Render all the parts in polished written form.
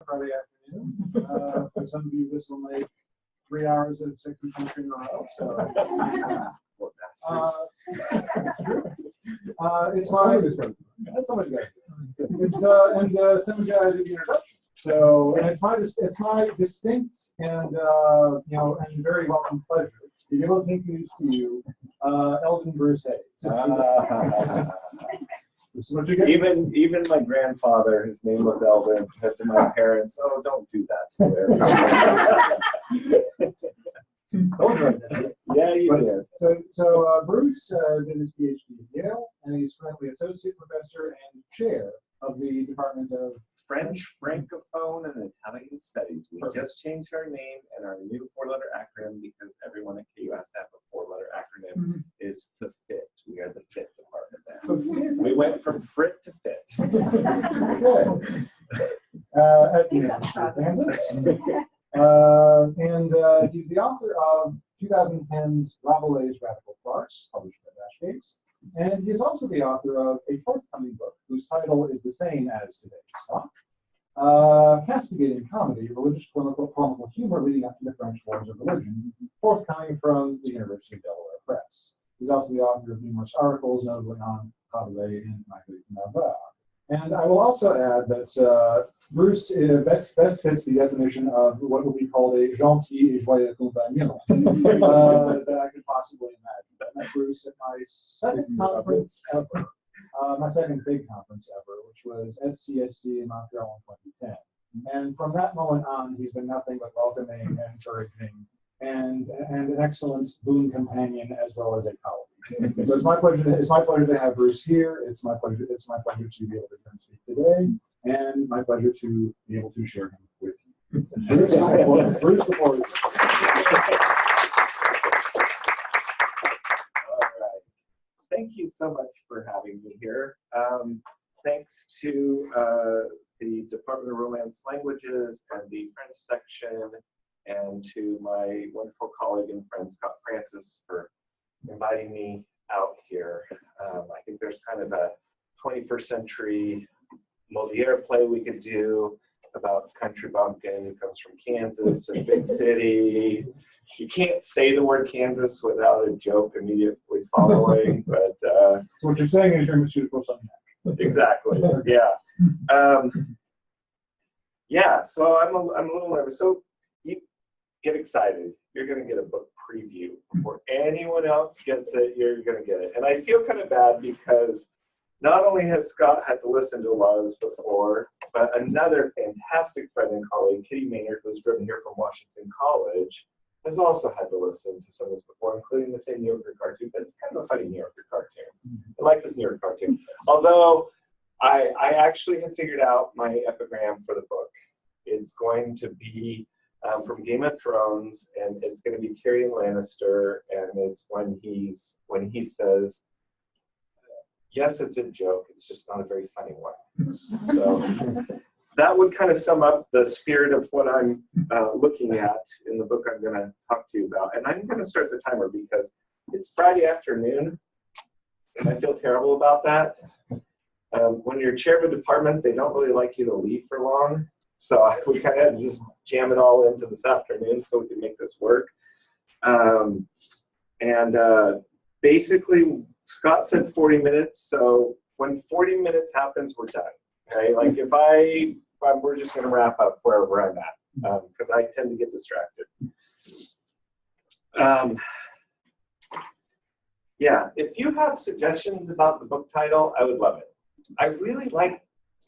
Friday afternoon. For some of you, this will make 3 hours of sex and country in a row. So, it's my. That's so much better. It's and Simon did the introduction. So, and it's my distinct and and very welcome pleasure to be able to introduce to you Eldon Bruce Hayes. This is what you get. Even my grandfather, his name was Eldon, said to my parents, "Oh, don't do that to him." Yeah, you did. So Bruce did his PhD at Yale, and he's currently associate professor and chair of the Department of French, Francophone, and Italian Studies. We just changed our name and our new 4-letter acronym because everyone at KU has to have a 4-letter acronym is the FIT. We are the FIT department now. We went from FRIT to FIT. At the University of Kansas. And he's the author of 2010's Rabelais' Radical Farce, published by Ashgates. And he is also the author of a forthcoming book whose title is the same as today's talk, Castigating Comedy, Religious Polemical Humor Leading Up to the French Wars of Religion, forthcoming from the University of Delaware Press. He's also the author of numerous articles, notably on Rabelais and Marguerite Navarre. And I will also add that Bruce best fits the definition of what would be called a gentil et joyeux compagnon that I could possibly imagine. I met Bruce at my second conference ever, my second big conference ever, which was SCSC in Montreal in 2010. And from that moment on, he's been nothing but welcoming and encouraging and an excellent boon companion as well as a colleague. So it's my pleasure to have Bruce here. It's my pleasure to be able to come speak today, and my pleasure to be able to share him with you. Bruce, before we All right. Thank you so much for having me here. Thanks to the Department of Romance Languages and the French section, and to my wonderful colleague and friend Scott Francis for inviting me out here. I think there's kind of a 21st century Moliere play we could do about country bumpkin who comes from Kansas, a big city. You can't say the word Kansas without a joke immediately following, but so what you're saying is you're going to post on that. Exactly. Yeah. Yeah. So I'm a little nervous. So you get excited. You're going to get a book preview before anyone else gets it. You're going to get it, and I feel kind of bad because not only has Scott had to listen to a lot of this before, but another fantastic friend and colleague, Kitty Maynard, who's driven here from Washington College, has also had to listen to some of this before, including the same New Yorker cartoon. But it's kind of a funny New Yorker cartoon. I like this New Yorker cartoon. Although I actually have figured out my epigram for the book. It's going to be from Game of Thrones, and it's going to be Tyrion Lannister, and it's when he says, "Yes, it's a joke. It's just not a very funny one." So that would kind of sum up the spirit of what I'm looking at in the book I'm going to talk to you about. And I'm going to start the timer because it's Friday afternoon, and I feel terrible about that. When you're chair of a department, they don't really like you to leave for long. So we kind of had to just jam it all into this afternoon so we can make this work. Basically, Scott said 40 minutes. So when 40 minutes happens, we're done. Okay, like we're just going to wrap up wherever I'm at because I tend to get distracted. Yeah, if you have suggestions about the book title, I would love it. I really like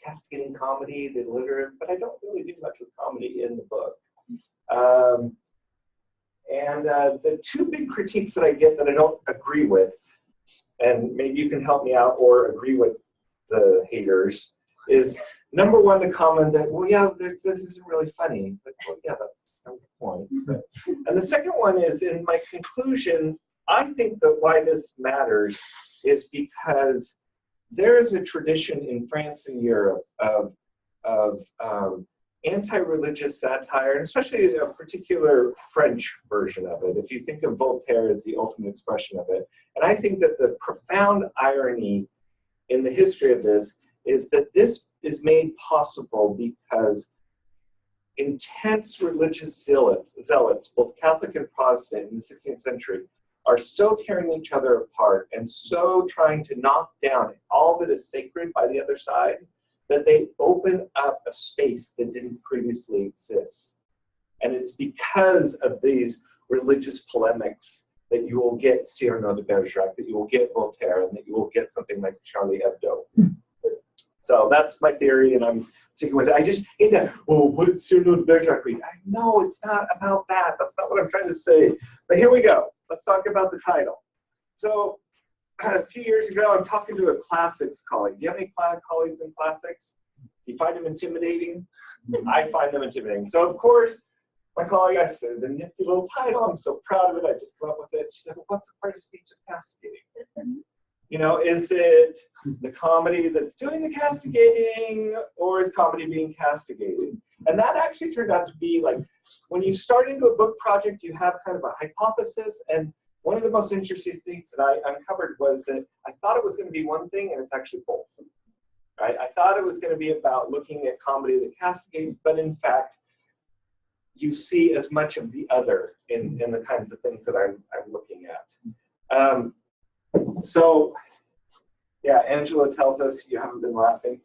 Castigating Comedy, the alliterative, but I don't really do much with comedy in the book. The two big critiques that I get that I don't agree with, and maybe you can help me out or agree with the haters, is number one, the comment that, well, yeah, this isn't really funny. It's like, well, yeah, that's a good point. And the second one is, in my conclusion, I think that why this matters is because there is a tradition in France and Europe of anti-religious satire, and especially a particular French version of it. If you think of Voltaire as the ultimate expression of it. And I think that the profound irony in the history of this is that this is made possible because intense religious zealots, both Catholic and Protestant in the 16th century, are so tearing each other apart and so trying to knock down all that is sacred by the other side that they open up a space that didn't previously exist. And it's because of these religious polemics that you will get Cyrano de Bergerac, that you will get Voltaire, and that you will get something like Charlie Hebdo. So that's my theory, and I'm sticking with it. I just hate that, oh, what did Cyrano de Bergerac read? No, it's not about that. That's not what I'm trying to say. But here we go. Let's talk about the title. So a few years ago, I'm talking to a classics colleague. Do you have any colleagues in classics? Do you find them intimidating? I find them intimidating. So of course, my colleague, I said, the nifty little title, I'm so proud of it, I just come up with it. She said, well, what's the part of speech of castigating? You know, is it the comedy that's doing the castigating, or is comedy being castigated? And that actually turned out to be like, when you start into a book project, you have kind of a hypothesis, and one of the most interesting things that I uncovered was that I thought it was going to be one thing, and it's actually both. Right? I thought it was going to be about looking at comedy that castigates, but in fact, you see as much of the other in the kinds of things that I'm looking at. So, yeah, Angela tells us you haven't been laughing.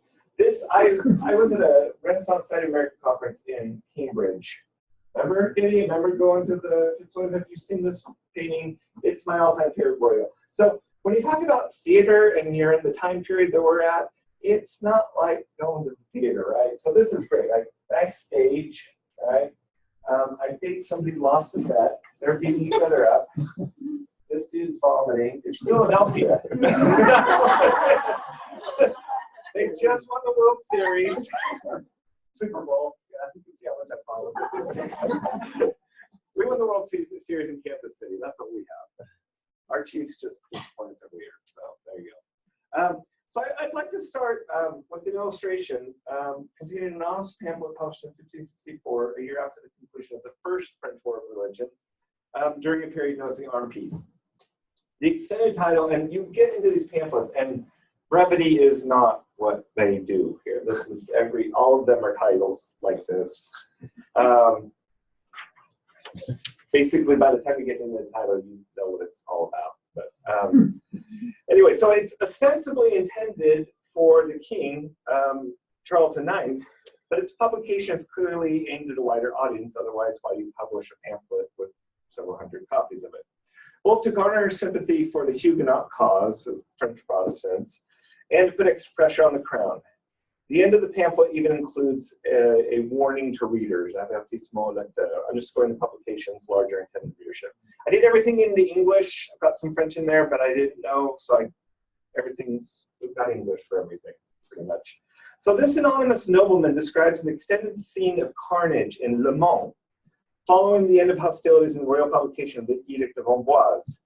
I was at a Renaissance Study America conference in Cambridge. Remember, Kitty? Remember going to the, have you seen this painting? It's my all-time favorite Royal. So when you talk about theater and you're in the time period that we're at, it's not like going to the theater, right? So this is great. Nice stage, right? I think somebody lost a bet. They're beating each other up. This dude's vomiting. It's Philadelphia. They just won the World Series. Super Bowl. Yeah, you can see how much I follow. We won the World Series in Kansas City. That's what we have. Our Chiefs just disappoint us every year. So there you go. So I'd like to start with an illustration containing an honest pamphlet published in 1564, a year after the conclusion of the First French War of Religion, during a period known as the Armed Peace. The extended title, and you get into these pamphlets, and brevity is not what they do here. This is all of them are titles like this. Basically, by the time you get into the title, you know what it's all about. But anyway, so it's ostensibly intended for the king, Charles IX, but its publication is clearly aimed at a wider audience. Otherwise, why do you publish a pamphlet with several hundred copies of it? Both to garner sympathy for the Huguenot cause of French Protestants and to put extra pressure on the crown. The end of the pamphlet even includes a warning to readers. Underscoring the publication's larger intended readership. I did everything in the English. I've got some French in there, but I didn't know, so we've got English for everything, pretty much. So this anonymous nobleman describes an extended scene of carnage in Le Mans, following the end of hostilities in the royal publication of the Edict of Amboise,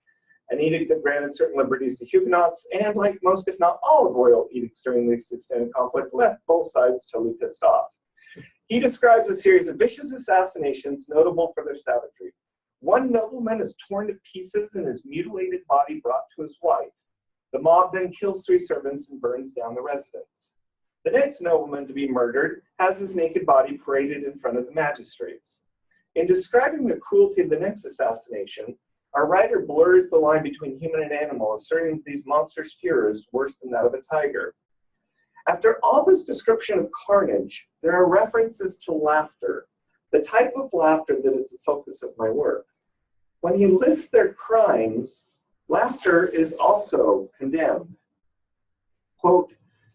an edict that granted certain liberties to Huguenots, and like most, if not all, of royal edicts during this extended conflict, left both sides totally pissed off. He describes a series of vicious assassinations notable for their savagery. One nobleman is torn to pieces and his mutilated body brought to his wife. The mob then kills 3 servants and burns down the residence. The next nobleman to be murdered has his naked body paraded in front of the magistrates. In describing the cruelty of the next assassination, our writer blurs the line between human and animal, asserting that these monsters' fury is worse than that of a tiger. After all this description of carnage, there are references to laughter, the type of laughter that is the focus of my work. When he lists their crimes, laughter is also condemned. Quote,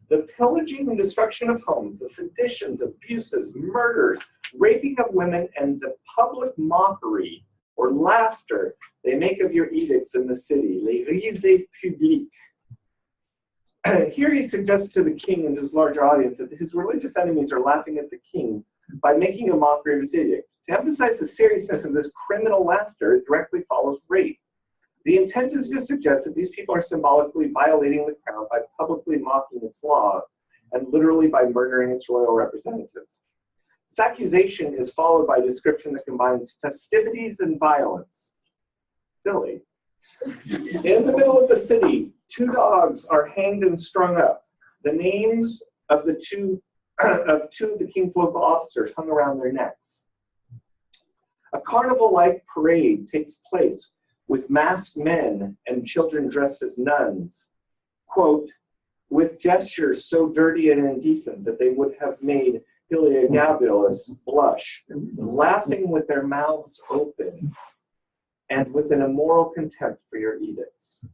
the pillaging and destruction of homes, the seditions, abuses, murders, raping of women, and the public mockery or laughter they make of your edicts in the city, les risées publiques. Here he suggests to the king and his larger audience that his religious enemies are laughing at the king by making a mockery of his edict. To emphasize the seriousness of this criminal laughter, it directly follows rape. The intent is to suggest that these people are symbolically violating the crown by publicly mocking its law and literally by murdering its royal representatives. This accusation is followed by a description that combines festivities and violence. Silly. In the middle of the city, 2 dogs are hanged and strung up. The names of the 2 of two of the king's local officers hung around their necks. A carnival-like parade takes place with masked men and children dressed as nuns, quote, with gestures so dirty and indecent that they would have made Heliogabalus blush, laughing with their mouths open and with an immoral contempt for your edicts.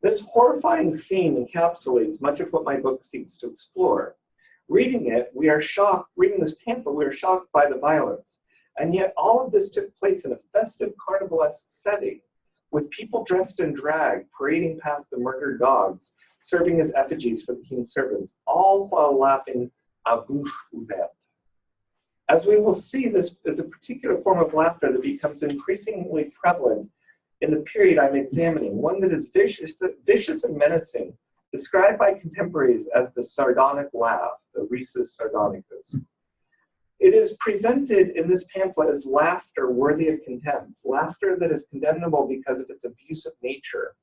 This horrifying scene encapsulates much of what my book seeks to explore. Reading this pamphlet, we are shocked by the violence. And yet all of this took place in a festive carnivalesque setting, with people dressed in drag parading past the murdered dogs, serving as effigies for the king's servants, all while laughing à bouche ouverte. As we will see, this is a particular form of laughter that becomes increasingly prevalent in the period I'm examining, one that is vicious and menacing, described by contemporaries as the sardonic laugh, the risus sardonicus. It is presented in this pamphlet as laughter worthy of contempt, laughter that is condemnable because of its abusive nature.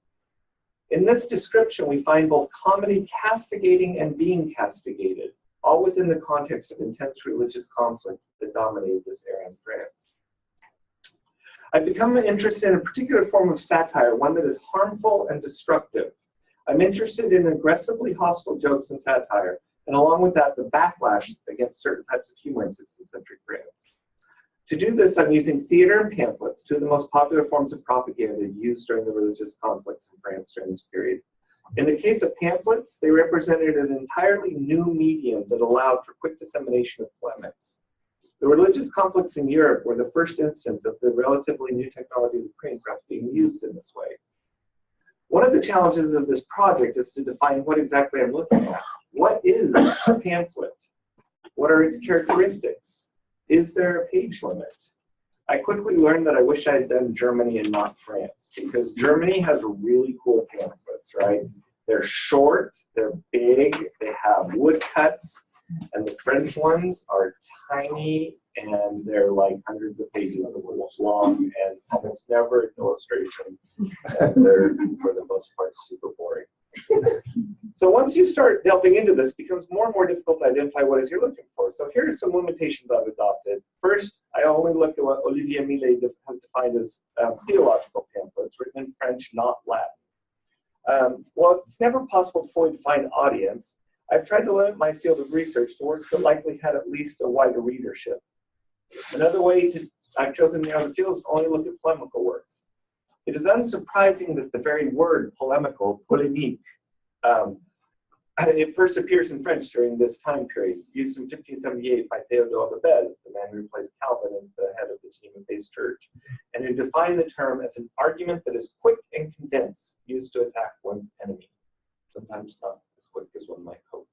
In this description, we find both comedy castigating and being castigated, all within the context of intense religious conflict that dominated this era in France. I've become interested in a particular form of satire, one that is harmful and destructive. I'm interested in aggressively hostile jokes and satire, and along with that, the backlash against certain types of humor in 16th century France. To do this, I'm using theater and pamphlets, two of the most popular forms of propaganda used during the religious conflicts in France during this period. In the case of pamphlets, they represented an entirely new medium that allowed for quick dissemination of polemics. The religious conflicts in Europe were the first instance of the relatively new technology of the printing press being used in this way. One of the challenges of this project is to define what exactly I'm looking at. What is a pamphlet? What are its characteristics? Is there a page limit? I quickly learned that I wish I had done Germany and not France, because Germany has really cool pamphlets, right? They're short, they're big, they have woodcuts, and the French ones are tiny, and they're like hundreds of pages of long, and almost never an illustration, and they're, for the most part, super boring. So once you start delving into this, it becomes more and more difficult to identify what it is you're looking for. So here are some limitations I've adopted. First, I only look at what Olivier Millet has defined as theological pamphlets, written in French, not Latin. Well, it's never possible to fully define audience. I've tried to limit my field of research to works that likely had at least a wider readership. Another way I've chosen to narrow the field is to only look at polemical works. It is unsurprising that the very word polemical, polémique, it first appears in French during this time period, used in 1578 by Théodore de Bèze, the man who replaced Calvin as the head of the Geneva-based church, and who defined the term as an argument that is quick and condensed, used to attack one's enemy. Sometimes not as quick as one might hope.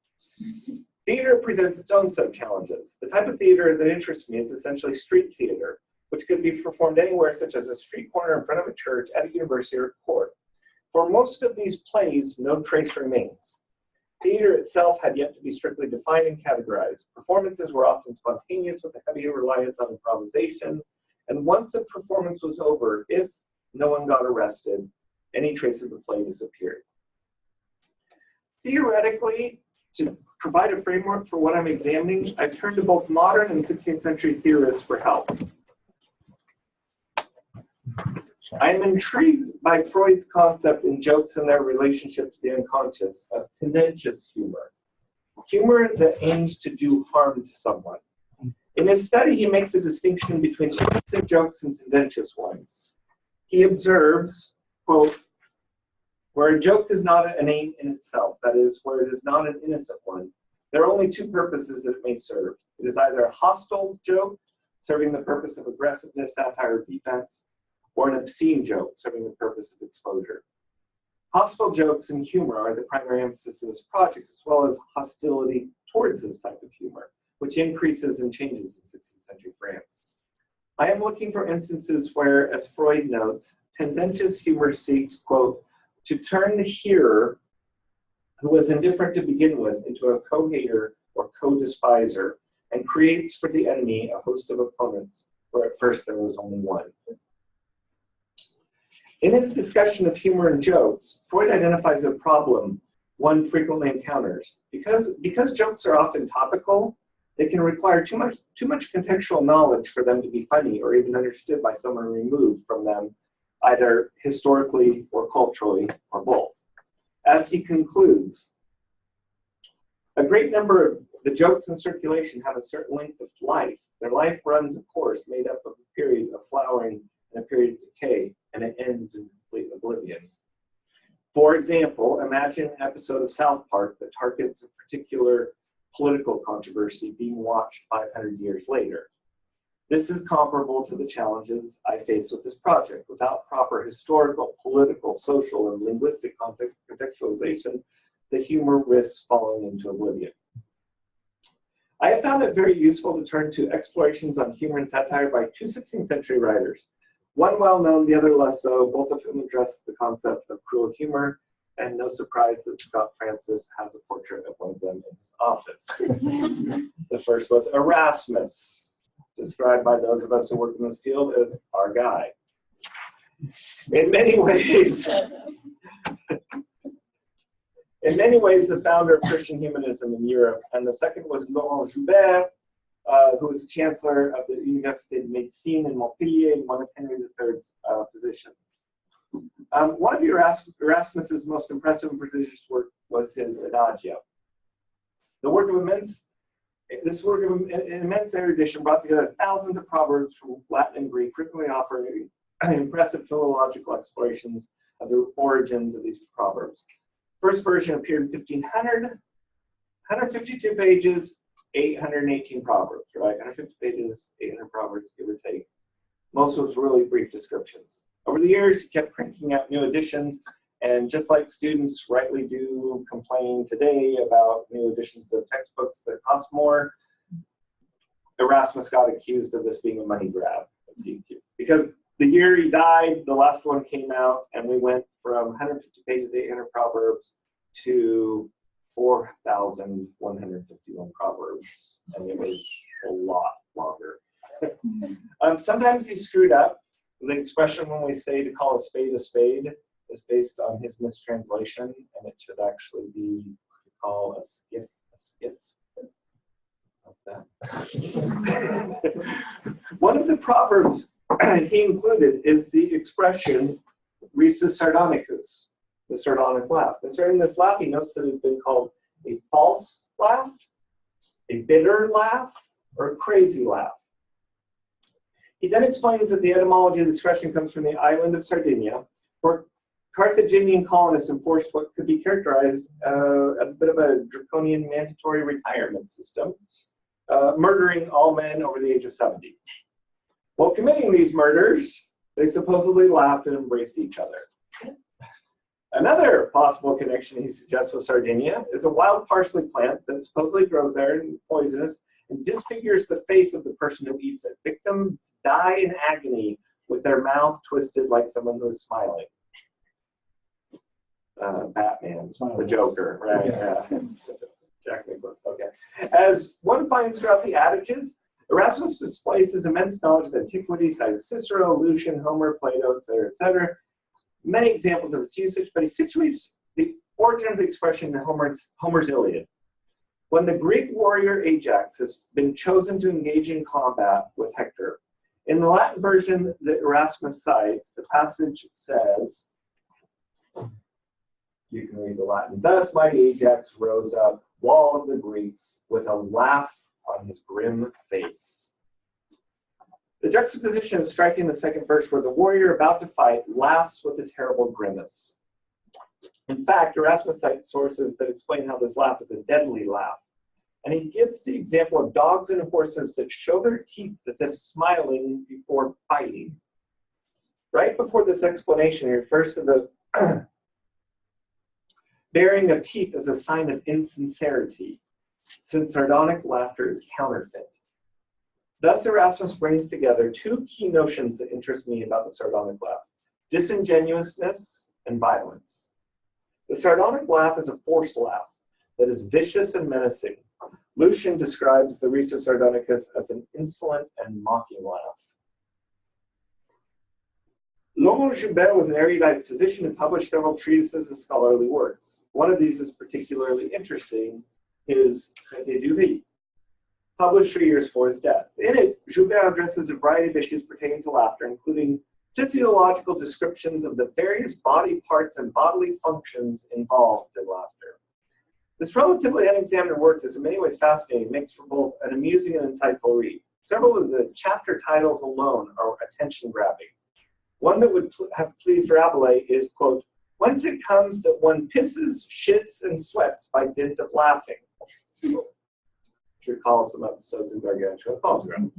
Theater presents its own set of challenges. The type of theater that interests me is essentially street theater, which could be performed anywhere, such as a street corner in front of a church, at a university, or a court. For most of these plays, no trace remains. Theater itself had yet to be strictly defined and categorized. Performances were often spontaneous with a heavy reliance on improvisation, and once a performance was over, if no one got arrested, any trace of the play disappeared. Theoretically, to provide a framework for what I'm examining, I've turned to both modern and 16th century theorists for help. I'm intrigued by Freud's concept in jokes and their relationship to the unconscious of tendentious humor, humor that aims to do harm to someone. In his study, he makes a distinction between innocent jokes and tendentious ones. He observes, quote, where a joke is not an aim in itself, that is, where it is not an innocent one, there are only two purposes that it may serve. It is either a hostile joke, serving the purpose of aggressiveness, satire, or defense, or an obscene joke, serving the purpose of exposure. Hostile jokes and humor are the primary emphasis of this project, as well as hostility towards this type of humor, which increases and changes in 16th century France. I am looking for instances where, as Freud notes, tendentious humor seeks, quote, to turn the hearer, who was indifferent to begin with, into a co-hater or co-despiser, and creates for the enemy a host of opponents, where at first there was only one. In his discussion of humor and jokes, Freud identifies a problem one frequently encounters. Because jokes are often topical, they can require too much contextual knowledge for them to be funny or even understood by someone removed from them, either historically or culturally or both. As he concludes, a great number of the jokes in circulation have a certain length of life. Their life runs a course made up of a period of flowering and a period of decay, and it ends in complete oblivion. For example, imagine an episode of South Park that targets a particular political controversy being watched 500 years later. This is comparable to the challenges I face with this project. Without proper historical, political, social, and linguistic contextualization, the humor risks falling into oblivion. I have found it very useful to turn to explorations on humor and satire by two 16th century writers. One well-known, the other less so, both of whom address the concept of cruel humor, and no surprise that Scott Francis has a portrait of one of them in his office. The first was Erasmus, described by those of us who work in this field as our guy. In many ways, the founder of Christian humanism in Europe, and the second was Laurent Joubert, who was the chancellor of the Université de Médecine in Montpellier and one of Henry III's physicians. One of Erasmus's most impressive and prodigious work was his Adagio. This work of immense erudition brought together thousands of proverbs from Latin and Greek, frequently offering impressive philological explorations of the origins of these proverbs. First version appeared in 1500, 152 pages, 818 proverbs, right? 150 pages, 800 proverbs, give or take. Most was really brief descriptions. Over the years, he kept cranking out new editions, and just like students rightly do complain today about new editions of textbooks that cost more, Erasmus got accused of this being a money grab. Because the year he died, the last one came out, and we went from 150 pages, 800 proverbs, to 4,151 proverbs, and it was a lot longer. Sometimes he screwed up. The expression when we say to call a spade is based on his mistranslation, and it should actually be to call a skiff a skiff. Like that. One of the proverbs he included is the expression risus sardonicus, the sardonic laugh. And during this laugh, he notes that it's been called a false laugh, a bitter laugh, or a crazy laugh. He then explains that the etymology of the expression comes from the island of Sardinia, where Carthaginian colonists enforced what could be characterized as a bit of a draconian mandatory retirement system, murdering all men over the age of 70. While committing these murders, they supposedly laughed and embraced each other. Another possible connection he suggests with Sardinia is a wild parsley plant that supposedly grows there and poisonous and disfigures the face of the person who eats it. Victims die in agony with their mouth twisted like someone who's smiling. Batman, the Joker, right? Yeah. Jack Nicholson, okay. As one finds throughout the adages, Erasmus displays his immense knowledge of antiquity, citing Cicero, Lucian, Homer, Plato, etc., etc. Many examples of its usage, but he situates the origin of the expression in Homer's Iliad. When the Greek warrior Ajax has been chosen to engage in combat with Hector, in the Latin version that Erasmus cites, the passage says, you can read the Latin, thus mighty Ajax rose up, wall of the Greeks, with a laugh on his grim face. The juxtaposition is striking in the second verse, where the warrior about to fight laughs with a terrible grimace. In fact, Erasmus cites sources that explain how this laugh is a deadly laugh. And he gives the example of dogs and horses that show their teeth as if smiling before biting. Right before this explanation, he refers to the baring of teeth as a sign of insincerity, since sardonic laughter is counterfeit. Thus, Erasmus brings together two key notions that interest me about the sardonic laugh: disingenuousness and violence. The sardonic laugh is a forced laugh that is vicious and menacing. Lucian describes the risus sardonicus as an insolent and mocking laugh. Laurent Joubert was an erudite physician who published several treatises and scholarly works. One of these is particularly interesting, is Traité du Rire, published 3 years before his death. In it, Joubert addresses a variety of issues pertaining to laughter, including physiological descriptions of the various body parts and bodily functions involved in laughter. This relatively unexamined work is in many ways fascinating, makes for both an amusing and insightful read. Several of the chapter titles alone are attention-grabbing. One that would have pleased Rabelais is, quote, "Whence it comes that one pisses, shits, and sweats by dint of laughing," which recalls some episodes in Gargantua and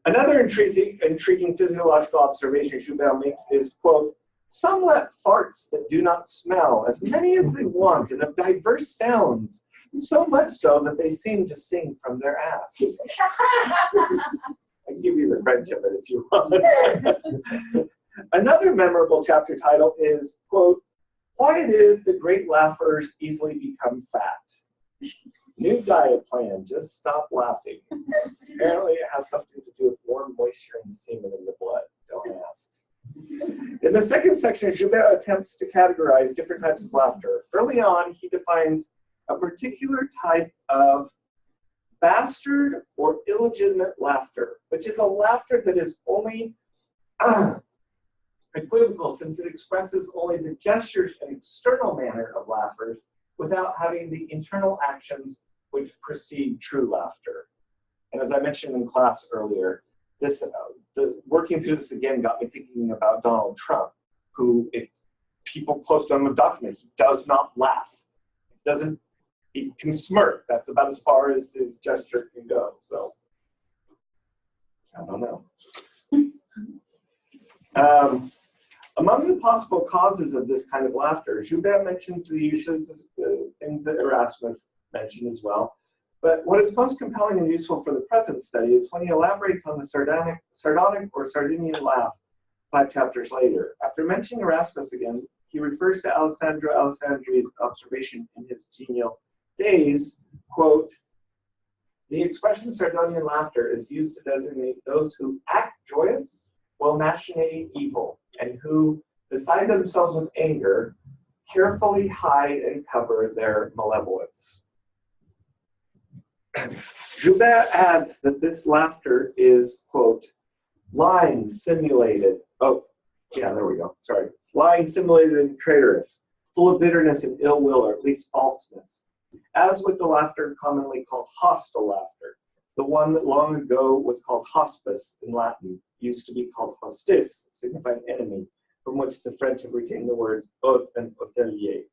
Another intriguing physiological observation Joubert makes is, quote, "Some let farts that do not smell, as many as they want, and of diverse sounds, so much so that they seem to sing from their ass." I can give you the French of it if you want. Another memorable chapter title is, quote, "Why it is that great laughers easily become fat. New diet plan, just stop laughing." Apparently it has something to do with warm moisture and semen in the blood. Don't ask. In the second section, Joubert attempts to categorize different types of laughter. Early on, he defines a particular type of bastard or illegitimate laughter, which is a laughter that is only equivocal, since it expresses only the gestures and external manner of laughers without having the internal actions which precede true laughter. And as I mentioned in class earlier, this working through this again got me thinking about Donald Trump, who people close to him have documented he does not laugh. He can smirk. That's about as far as his gesture can go. So I don't know. Among the possible causes of this kind of laughter, Joubert mentions the uses of things that Erasmus mentioned as well. But what is most compelling and useful for the present study is when he elaborates on the sardonic or Sardinian laugh 5 chapters later. After mentioning Erasmus again, he refers to Alessandro Alessandri's observation in his genial days, quote, "The expression Sardonian laughter is used to designate those who act joyous while machinating evil, and who, beside themselves with anger, carefully hide and cover their malevolence." Joubert adds that this laughter is, quote, "lying, simulated," lying, simulated, and traitorous, full of bitterness and ill will, or at least falseness. As with the laughter commonly called hostile laughter, the one that long ago was called hospice in Latin used to be called hostis, signifying enemy, from which the French have retained the words hôte and hôtelier.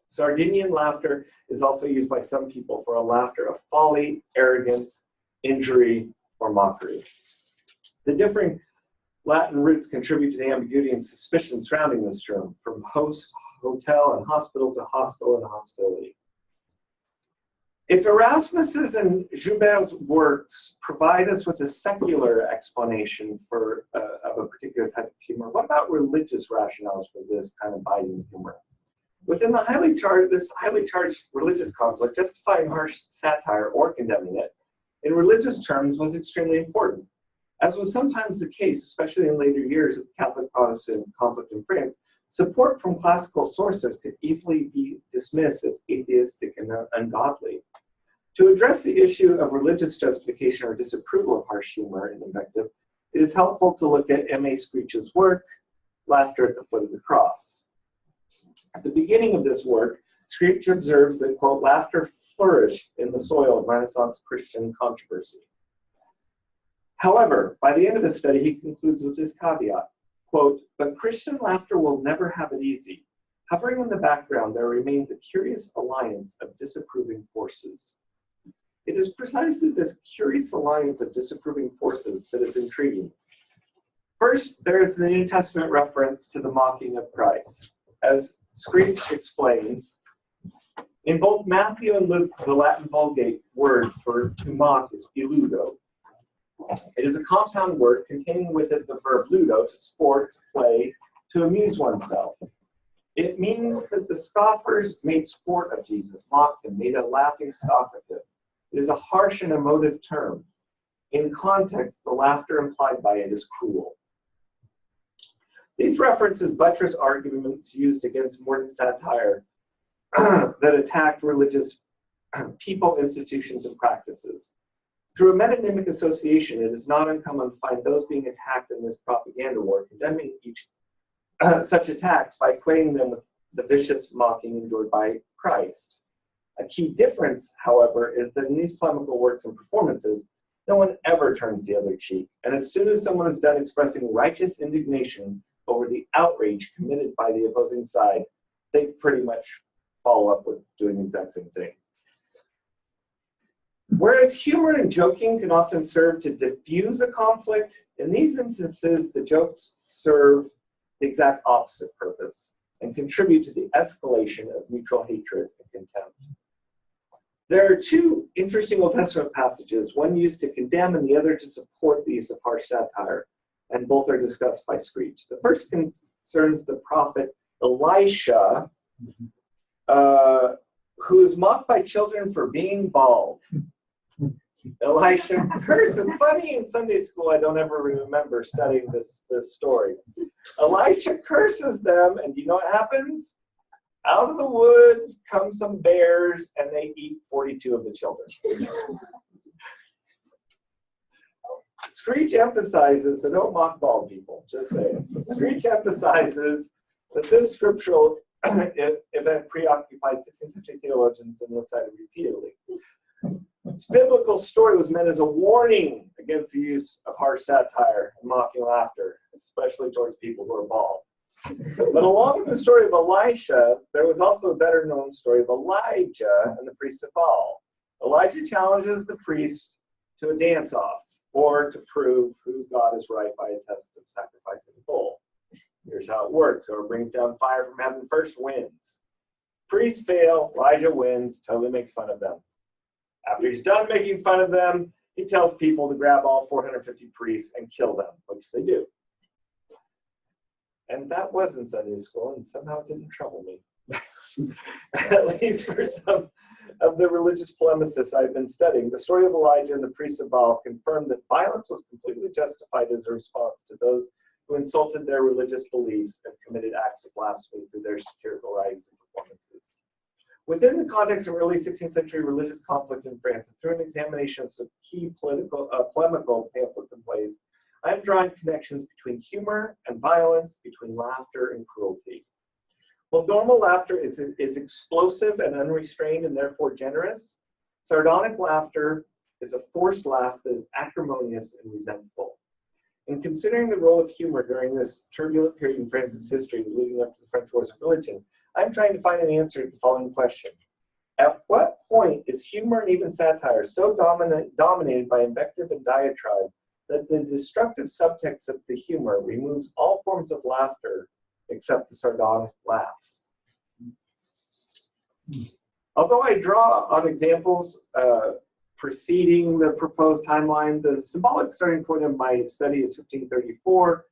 Sardinian laughter is also used by some people for a laughter of folly, arrogance, injury, or mockery. The differing Latin roots contribute to the ambiguity and suspicion surrounding this term, from host, hotel, and hospital to hostile and hostility. If Erasmus's and Joubert's works provide us with a secular explanation of a particular type of humor, what about religious rationales for this kind of biting humor? Within this highly charged religious conflict, justifying harsh satire or condemning it in religious terms was extremely important. As was sometimes the case, especially in later years of the Catholic-Protestant conflict in France, support from classical sources could easily be dismissed as atheistic and ungodly. To address the issue of religious justification or disapproval of harsh humor and invective, it is helpful to look at M.A. Screech's work, Laughter at the Foot of the Cross. At the beginning of this work, Screech observes that, quote, "laughter flourished in the soil of Renaissance Christian controversy." However, by the end of his study, he concludes with this caveat, quote, "But Christian laughter will never have it easy. Hovering in the background, there remains a curious alliance of disapproving forces." It is precisely this curious alliance of disapproving forces that is intriguing. First, there is the New Testament reference to the mocking of Christ. As Screech explains, in both Matthew and Luke, the Latin Vulgate word for to mock is illudo. It is a compound word containing with it the verb ludo, to sport, play, to amuse oneself. It means that the scoffers made sport of Jesus, mocked him, made a laughing stock of him. It is a harsh and emotive term. In context, the laughter implied by it is cruel. These references buttress arguments used against modern satire that attacked religious people, institutions, and practices. Through a metonymic association, it is not uncommon to find those being attacked in this propaganda war condemning each such attacks by equating them with the vicious mocking endured by Christ. A key difference, however, is that in these polemical works and performances, no one ever turns the other cheek. And as soon as someone is done expressing righteous indignation over the outrage committed by the opposing side, they pretty much follow up with doing the exact same thing. Whereas humor and joking can often serve to diffuse a conflict, in these instances, the jokes serve the exact opposite purpose and contribute to the escalation of mutual hatred and contempt. There are two interesting Old Testament passages, one used to condemn and the other to support the use of harsh satire, and both are discussed by Screech. The first concerns the prophet Elisha, who is mocked by children for being bald. Elisha curses, funny in Sunday school, I don't ever remember studying this story. Elisha curses them, and you know what happens? Out of the woods come some bears, and they eat 42 of the children. Screech emphasizes, so don't mock bald people, just saying. Screech emphasizes that this scriptural event preoccupied 16th century theologians and was cited repeatedly. Its biblical story was meant as a warning against the use of harsh satire and mocking laughter, especially towards people who are bald. But along with the story of Elisha, there was also a better known story of Elijah and the priest of Baal. Elijah challenges the priest to a dance-off, or to prove whose God is right by a test of sacrificing a bull. Here's how it works. Whoever brings down fire from heaven first wins. Priests fail, Elijah wins, totally makes fun of them. After he's done making fun of them, he tells people to grab all 450 priests and kill them, which they do. And that was in Sunday school, and somehow it didn't trouble me. At least for some of the religious polemicists I've been studying, the story of Elijah and the priests of Baal confirmed that violence was completely justified as a response to those who insulted their religious beliefs and committed acts of blasphemy through their satirical writings and performances. Within the context of early 16th century religious conflict in France, and through an examination of some key polemical pamphlets and plays, I am drawing connections between humor and violence, between laughter and cruelty. While normal laughter is explosive and unrestrained and therefore generous, sardonic laughter is a forced laugh that is acrimonious and resentful. In considering the role of humor during this turbulent period in France's history leading up to the French Wars of Religion, I'm trying to find an answer to the following question. At what point is humor and even satire so dominated by invective and diatribe that the destructive subtext of the humor removes all forms of laughter except the sardonic laugh? Although I draw on examples preceding the proposed timeline, the symbolic starting point of my study is 1534,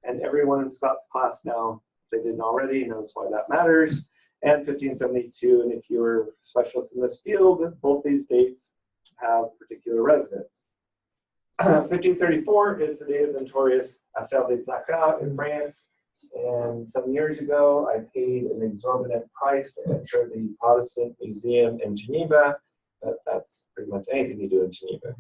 and everyone in Scott's class now, if they didn't already, knows why that matters, and 1572, and if you're specialists in this field, both these dates have particular resonance. 1534 is the date of the notorious Affaire des Placards in France, and some years ago, I paid an exorbitant price to enter the Protestant Museum in Geneva. But that's pretty much anything you do in Geneva.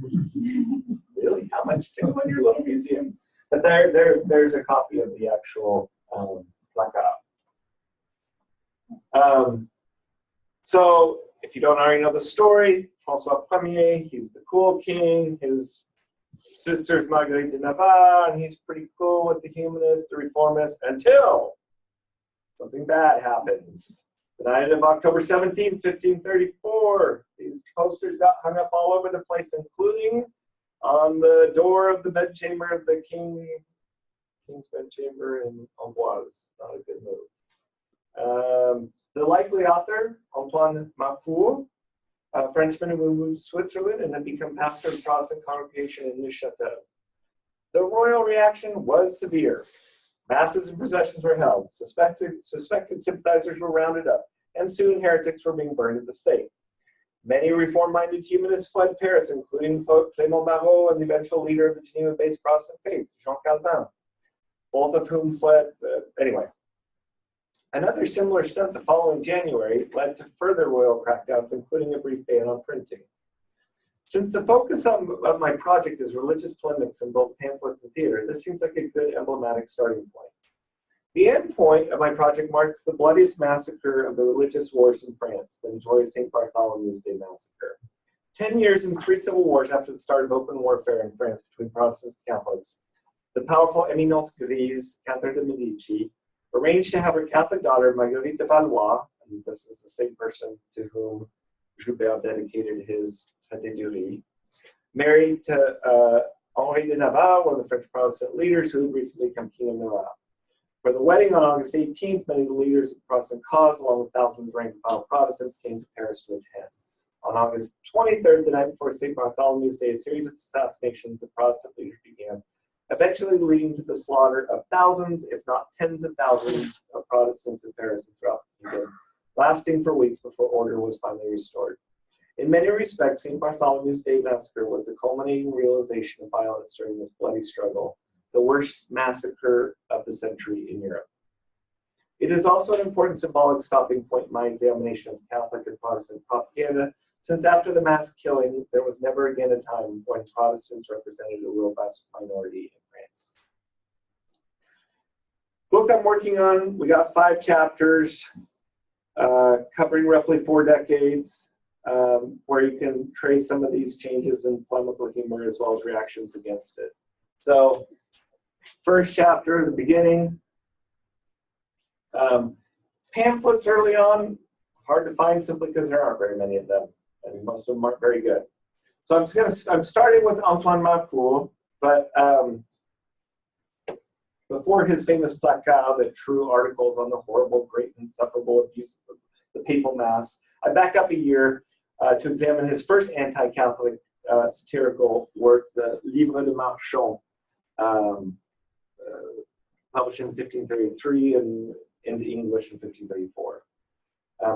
Really? How much to go in your little museum? But there's a copy of the actual placard. So if you don't already know the story, Francois Premier, he's the cool king. His sister's Marguerite de Navarre, and he's pretty cool with the humanists, the reformists, until something bad happens. The night of October 17th, 1534, these posters got hung up all over the place, including on the door of the bedchamber of the king's bedchamber in Amboise. Not a good move. The likely author, Antoine Macour, a Frenchman who moved to Switzerland and then became pastor of the Protestant congregation in Neuchâtel. The royal reaction was severe. Masses and processions were held. Suspected sympathizers were rounded up, and soon heretics were being burned at the stake. Many reform-minded humanists fled Paris, including Pope Clément Marot and the eventual leader of the Geneva-based Protestant faith, Jean Calvin, both of whom fled. Anyway, Another similar stunt the following January led to further royal crackdowns, including a brief ban on printing. Since the focus of my project is religious polemics in both pamphlets and theater, this seems like a good emblematic starting point. The end point of my project marks the bloodiest massacre of the religious wars in France, the notorious St. Bartholomew's Day massacre. 10 years and 3 civil wars after the start of open warfare in France between Protestants and Catholics, the powerful Éminence Grise, Catherine de Medici, arranged to have her Catholic daughter, Marguerite de Valois, and this is the same person to whom Joubert dedicated his Traité du Riz, married to Henri de Navarre, one of the French Protestant leaders who had recently become King of Navarre. For the wedding on August 18th, many of the leaders of the Protestant cause, along with thousands of rank-and-file Protestants, came to Paris to attend. On August 23rd, the night before St. Bartholomew's Day, a series of assassinations of Protestant leaders began, eventually leading to the slaughter of thousands, if not tens of thousands, of Protestants in Paris and throughout the kingdom, lasting for weeks before order was finally restored. In many respects, St. Bartholomew's Day massacre was the culminating realization of violence during this bloody struggle, the worst massacre of the century in Europe. It is also an important symbolic stopping point in my examination of Catholic and Protestant propaganda, since after the mass killing, there was never again a time when Protestants represented a robust minority in France. Book I'm working on, we got 5 chapters, covering roughly 4 decades, where you can trace some of these changes in polemical humor as well as reactions against it. So, first chapter, the beginning. Pamphlets early on, hard to find simply because there aren't very many of them, and most of them aren't very good. So I'm starting with Antoine Marcourt, but before his famous placard, the true articles on the horrible, great, and insufferable abuse of the papal mass, I back up a year to examine his first anti-Catholic satirical work, the Livre de Marchand, published in 1533 and into English in 1534.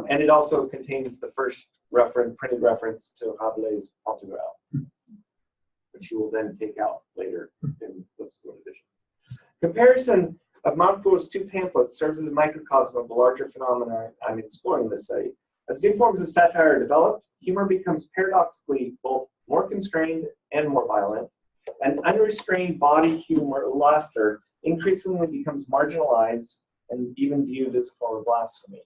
And it also contains the first printed reference to Rabelais' Pantagruel, which he will then take out later in subsequent edition. Comparison of Marcourt's 2 pamphlets serves as a microcosm of the larger phenomena I'm exploring in this study. As new forms of satire are developed, humor becomes paradoxically both more constrained and more violent, and unrestrained body humor, laughter, increasingly becomes marginalized and even viewed as a form of blasphemy.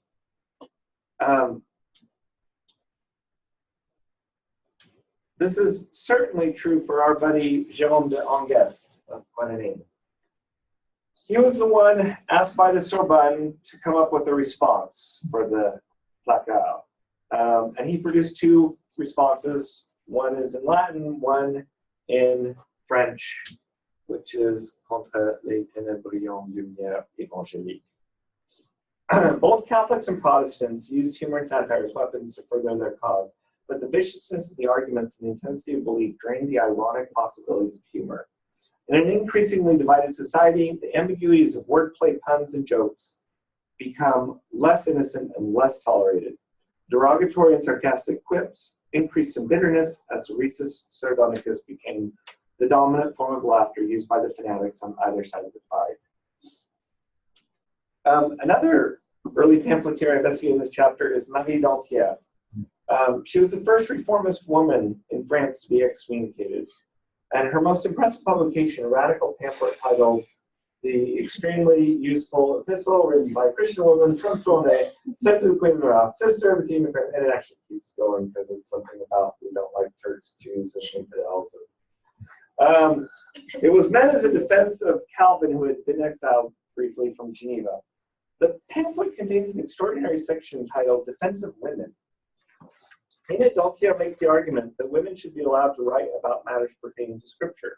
This is certainly true for our buddy Jérôme de Angers. That's quite a name. He was the one asked by the Sorbonne to come up with a response for the placard. And he produced 2 responses. One is in Latin, one in French, which is Contre les ténébrions lumière évangélique. Both Catholics and Protestants used humor and satire as weapons to further their cause, but the viciousness of the arguments and the intensity of belief drained the ironic possibilities of humor. In an increasingly divided society, the ambiguities of wordplay, puns, and jokes become less innocent and less tolerated. Derogatory and sarcastic quips increased in bitterness as rhesus sardonicus became the dominant form of laughter used by the fanatics on either side of the divide. Another early pamphleteer I investigate in this chapter is Marie Dantier. She was the first reformist woman in France to be excommunicated. And her most impressive publication, a radical pamphlet titled The Extremely Useful Epistle, written by a Christian woman from Tournai, sent to the Queen of Navarre, sister became a friend, and it actually keeps going because it's something about we don't like Turks, Jews, and infidels. It was meant as a defense of Calvin, who had been exiled briefly from Geneva. The pamphlet contains an extraordinary section titled Defense of Women. In it, Dantier makes the argument that women should be allowed to write about matters pertaining to Scripture.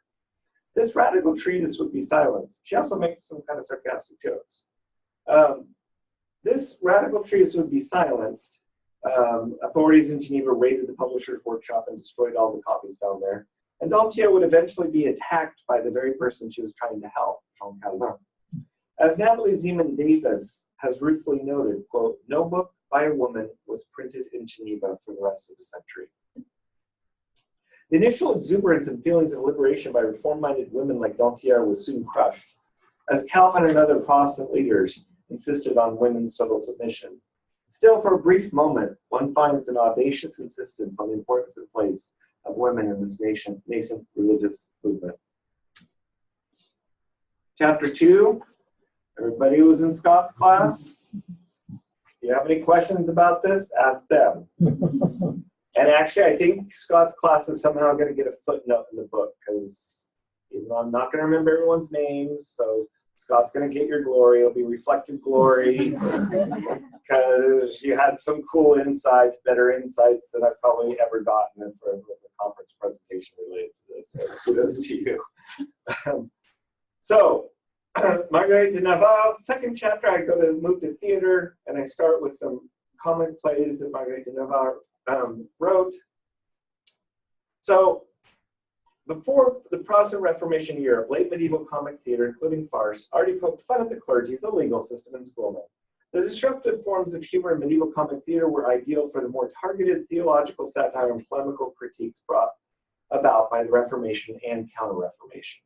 This radical treatise would be silenced. She also makes some kind of sarcastic jokes. This radical treatise would be silenced. Authorities in Geneva raided the publisher's workshop and destroyed all the copies down there. And Dantier would eventually be attacked by the very person she was trying to help, Jean Calvin. As Natalie Zeman Davis has ruefully noted, quote, no book by a woman was printed in Geneva for the rest of the century. The initial exuberance and feelings of liberation by reform-minded women like Dantier was soon crushed, as Calvin and other Protestant leaders insisted on women's total submission. Still, for a brief moment, one finds an audacious insistence on the importance and place of women in this nascent religious movement. Chapter 2, everybody who was in Scott's class, if you have any questions about this, ask them. And actually, I think Scott's class is somehow going to get a footnote in the book, because I'm not going to remember everyone's names, so Scott's going to get your glory. It'll be reflective glory, because you had some cool insights, better insights than I've probably ever gotten for a conference presentation related to this. So kudos to you. So, Marguerite de Navarre, second chapter, I move to theater, and I start with some comic plays that Marguerite de Navarre wrote. So, before the Protestant Reformation in Europe, late medieval comic theater, including farce, already poked fun at the clergy, the legal system, and schoolmen. The disruptive forms of humor in medieval comic theater were ideal for the more targeted theological satire and polemical critiques brought about by the Reformation and Counter-Reformation.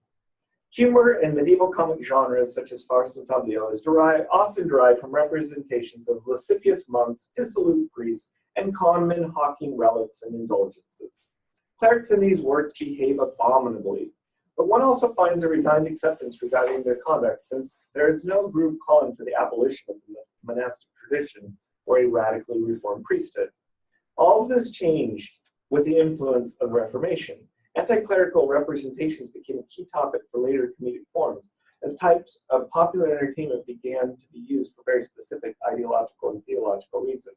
Humor in medieval comic genres such as farce and fabliaux is often derived from representations of lascivious monks, dissolute priests, and conmen hawking relics and indulgences. Clerics in these works behave abominably, but one also finds a resigned acceptance regarding their conduct, since there is no group calling for the abolition of the monastic tradition or a radically reformed priesthood. All of this changed with the influence of the Reformation. Anti-clerical representations became a key topic for later comedic forms, as types of popular entertainment began to be used for very specific ideological and theological reasons.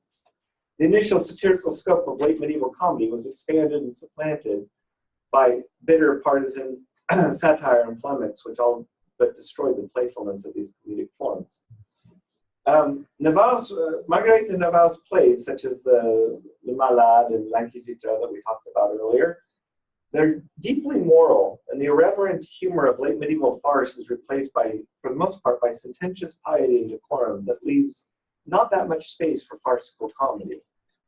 The initial satirical scope of late medieval comedy was expanded and supplanted by bitter partisan satire and polemics, which all but destroyed the playfulness of these comedic forms. Marguerite de Navarre's plays, such as the Le Malade and L'Inquisiteur that we talked about earlier, they're deeply moral, and the irreverent humor of late medieval farce is replaced by, for the most part, by sententious piety and decorum that leaves not that much space for farcical comedy.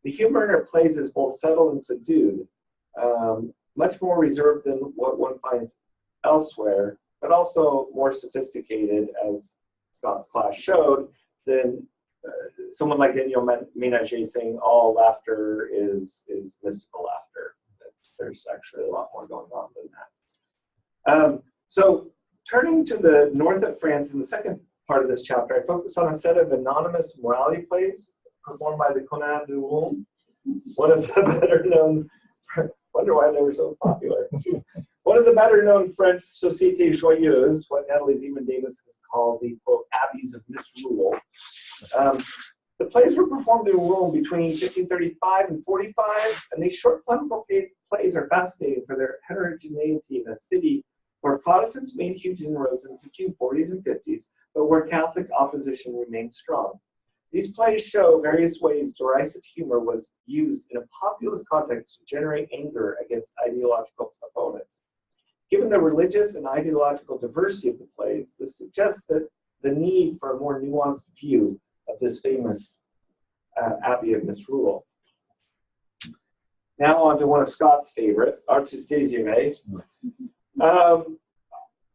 The humor in her plays is both subtle and subdued, much more reserved than what one finds elsewhere, but also more sophisticated, as Scott's class showed, than someone like Daniel Ménager saying all laughter is mystical laughter. There's actually a lot more going on than that. So turning to the north of France, in the second part of this chapter, I focus on a set of anonymous morality plays performed by the Conades du Rouen, one of the better known, wonder why they were so popular. One of the better known French Sociétés Joyeuses, what Natalie Zeman Davis has called the, quote, abbeys of misrule. The plays were performed in Rouen between 1535 and 45, and these short polemical plays are fascinating for their heterogeneity in a city where Protestants made huge inroads in the 1540s and 50s, but where Catholic opposition remained strong. These plays show various ways derisive humor was used in a populist context to generate anger against ideological opponents. Given the religious and ideological diversity of the plays, this suggests that the need for a more nuanced view of this famous abbey of misrule. Now on to one of Scott's favorite, Artus Désiré.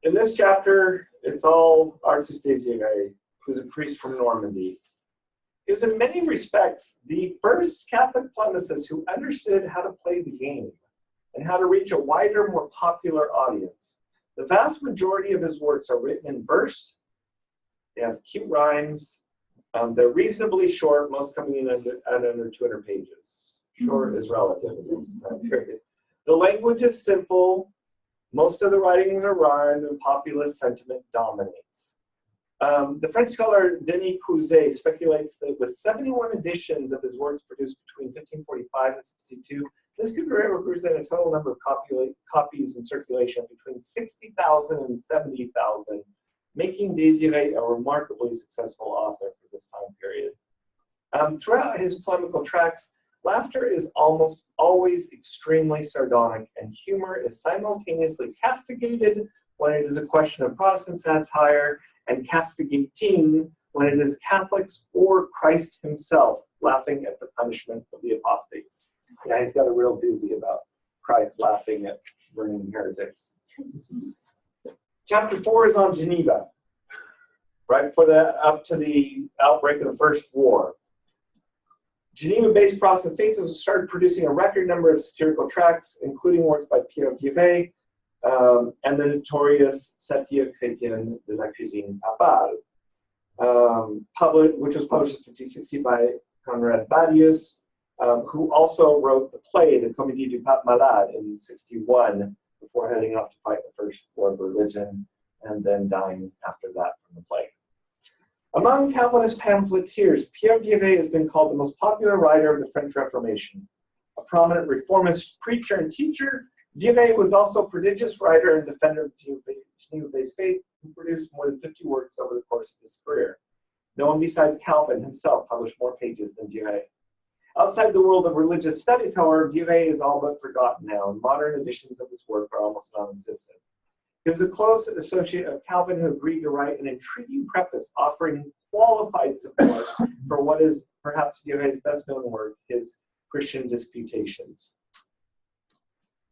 In this chapter, it's all Artus Désiré, who's a priest from Normandy. He was in many respects the first Catholic polemicist who understood how to play the game and how to reach a wider, more popular audience. The vast majority of his works are written in verse. They have cute rhymes. They're reasonably short, most coming in under 200 pages. Short is relative in this time period. The language is simple. Most of the writings are rhymed, and populist sentiment dominates. The French scholar Denis Crouzet speculates that with 71 editions of his works produced between 1545 and 62, this could represent a total number of copies in circulation between 60,000 and 70,000, making Désiré a remarkably successful author for this time period. Throughout his polemical tracts, laughter is almost always extremely sardonic, and humor is simultaneously castigated when it is a question of Protestant satire, and castigating when it is Catholics or Christ himself laughing at the punishment of the apostates. Yeah, he's got a real doozy about Christ laughing at burning heretics. Chapter 4 is on Geneva. right before up to the outbreak of the First War. Geneva-based Protestant faithfuls started producing a record number of satirical tracts, including works by Pierre Vivet and the notorious Satire chrétienne de la cuisine papale, which was published in 1560 by Conrad Badius, who also wrote the play, the Comédie du Pape Malade, in 61, before heading off to fight the First War of Religion, and then dying after that from the plague. Among Calvinist pamphleteers, Pierre Vivet has been called the most popular writer of the French Reformation. A prominent reformist preacher and teacher, Vivet was also a prodigious writer and defender of Geneva-based faith, who produced more than 50 works over the course of his career. No one besides Calvin himself published more pages than Vivet. Outside the world of religious studies, however, Vivet is all but forgotten now, and modern editions of his work are almost non-existent. He was a close associate of Calvin who agreed to write an intriguing preface offering qualified support for what is perhaps Vivet's best-known work, his Christian Disputations.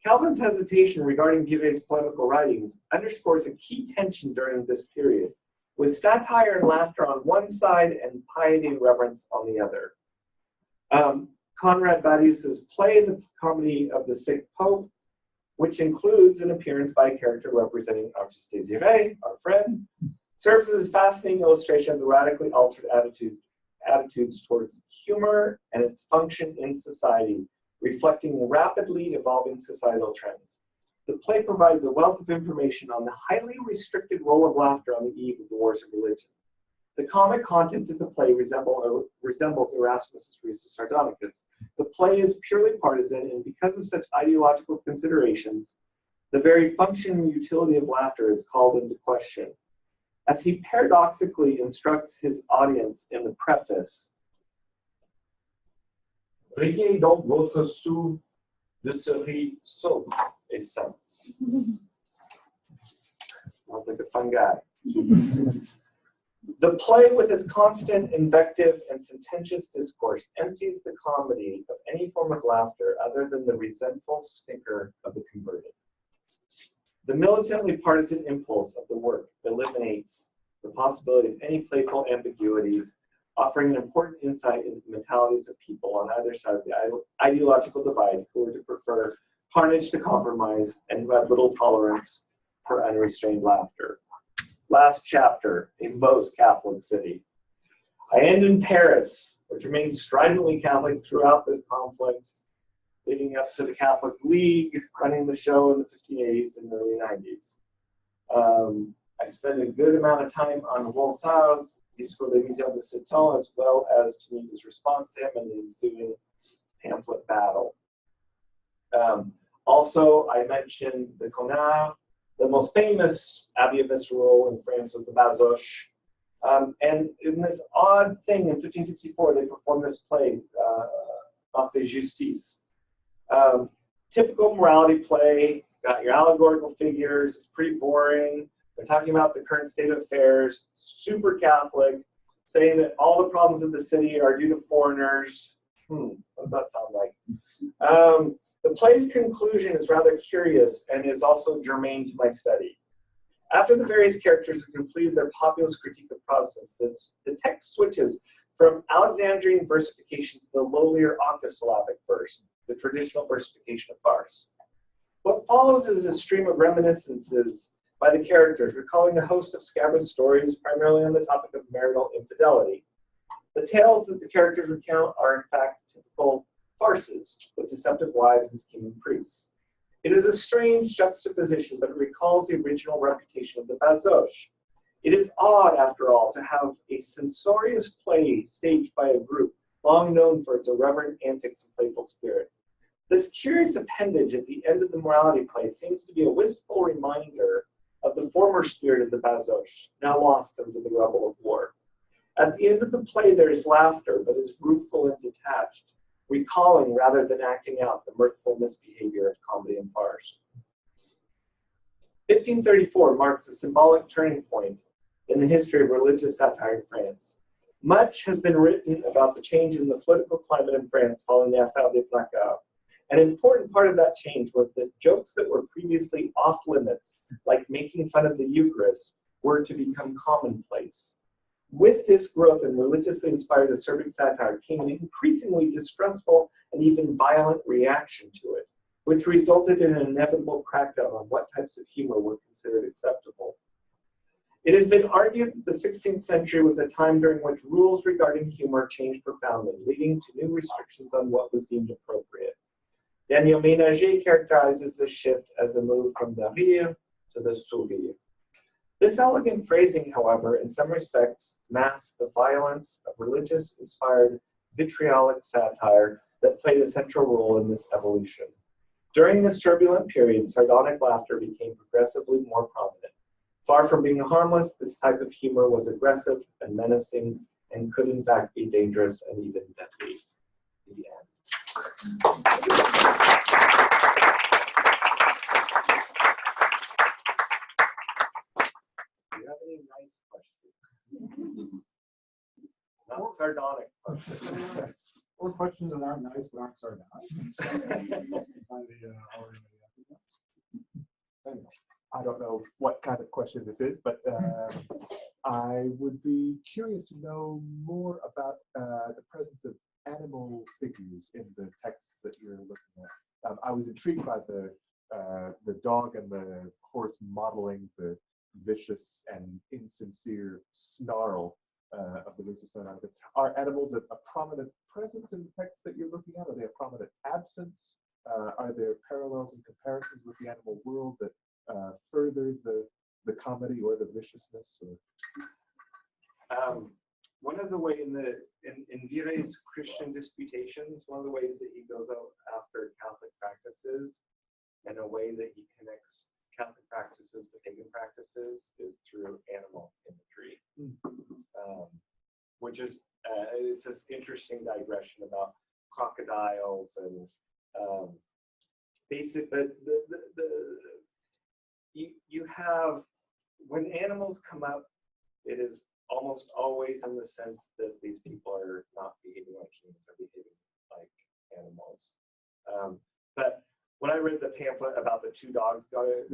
Calvin's hesitation regarding Vivet's polemical writings underscores a key tension during this period, with satire and laughter on one side and piety and reverence on the other. Conrad Badius's play, The Comedy of the Sick Pope, which includes an appearance by a character representing Artiste Désiré, our friend, serves as a fascinating illustration of the radically altered attitudes towards humor and its function in society, reflecting rapidly evolving societal trends. The play provides a wealth of information on the highly restricted role of laughter on the eve of the wars of religion. The comic content of the play resembles Erasmus's Rhesus Sardonicus. The play is purely partisan, and because of such ideological considerations, the very function and utility of laughter is called into question. As he paradoxically instructs his audience in the preface, Riez donc votre sou de ce rire saut et sain. Sounds like a fun guy. The play, with its constant invective and sententious discourse, empties the comedy of any form of laughter other than the resentful snicker of the converted. The militantly partisan impulse of the work eliminates the possibility of any playful ambiguities, offering an important insight into the mentalities of people on either side of the ideological divide who were to prefer carnage to compromise and who had little tolerance for unrestrained laughter. Last chapter, a most Catholic city. I end in Paris, which remained stridently Catholic throughout this conflict, leading up to the Catholic League, running the show in the 1580s and early 90s. I spent a good amount of time on Ronsard's Discours des Misères de Seton, as well as Geneva's response to him and the ensuing pamphlet battle. Also, I mentioned the Conard. The most famous abbey of Misrule in France was the Bazoches. And in this odd thing, in 1564, they performed this play, Marseille Justice. Typical morality play, got your allegorical figures, it's pretty boring. They're talking about the current state of affairs, super Catholic, saying that all the problems of the city are due to foreigners. What does that sound like? The play's conclusion is rather curious and is also germane to my study. After the various characters have completed their populist critique of Protestants, the text switches from Alexandrian versification to the lowlier octosyllabic verse, the traditional versification of farce. What follows is a stream of reminiscences by the characters, recalling a host of scabrous stories, primarily on the topic of marital infidelity. The tales that the characters recount are in fact typical farces with deceptive wives and scheming priests. It is a strange juxtaposition, but it recalls the original reputation of the Bazoches. It is odd, after all, to have a censorious play staged by a group long known for its irreverent antics and playful spirit. This curious appendage at the end of the morality play seems to be a wistful reminder of the former spirit of the Bazoches, now lost under the rubble of war. At the end of the play, there is laughter, but is rueful and detached, recalling rather than acting out the mirthful misbehavior of comedy and farce. 1534 marks a symbolic turning point in the history of religious satire in France. Much has been written about the change in the political climate in France following the Affaire des Placards. An important part of that change was that jokes that were previously off limits, like making fun of the Eucharist, were to become commonplace. With this growth in religiously inspired acerbic satire came an increasingly distrustful and even violent reaction to it, which resulted in an inevitable crackdown on what types of humor were considered acceptable. It has been argued that the 16th century was a time during which rules regarding humor changed profoundly, leading to new restrictions on what was deemed appropriate. Daniel Ménager characterizes this shift as a move from the rire to the sourire. This elegant phrasing, however, in some respects masks the violence of religious-inspired vitriolic satire that played a central role in this evolution. During this turbulent period, sardonic laughter became progressively more prominent. Far from being harmless, this type of humor was aggressive and menacing and could in fact be dangerous and even deadly. The end. Do you have any nice questions? Not sardonic questions. Or questions that aren't nice but aren't sardonic. I don't know what kind of question this is, but I would be curious to know more about the presence of animal figures in the texts that you're looking at. I was intrigued by the dog and the horse modeling the vicious and insincere snarl of the rhesus sonarchus. Are animals a prominent presence in the texts that you're looking at? Are they a prominent absence? Are there parallels and comparisons with the animal world that further the comedy or the viciousness? Or? One of the ways in Vire's Christian Disputations, one of the ways that he goes out after Catholic practices and a way that he connects Catholic practices to pagan practices is through animal imagery, which is it's this interesting digression about crocodiles and but you have, when animals come up, it is almost always in the sense that these people are not behaving like humans, are behaving like animals. But when I read the pamphlet about the two dogs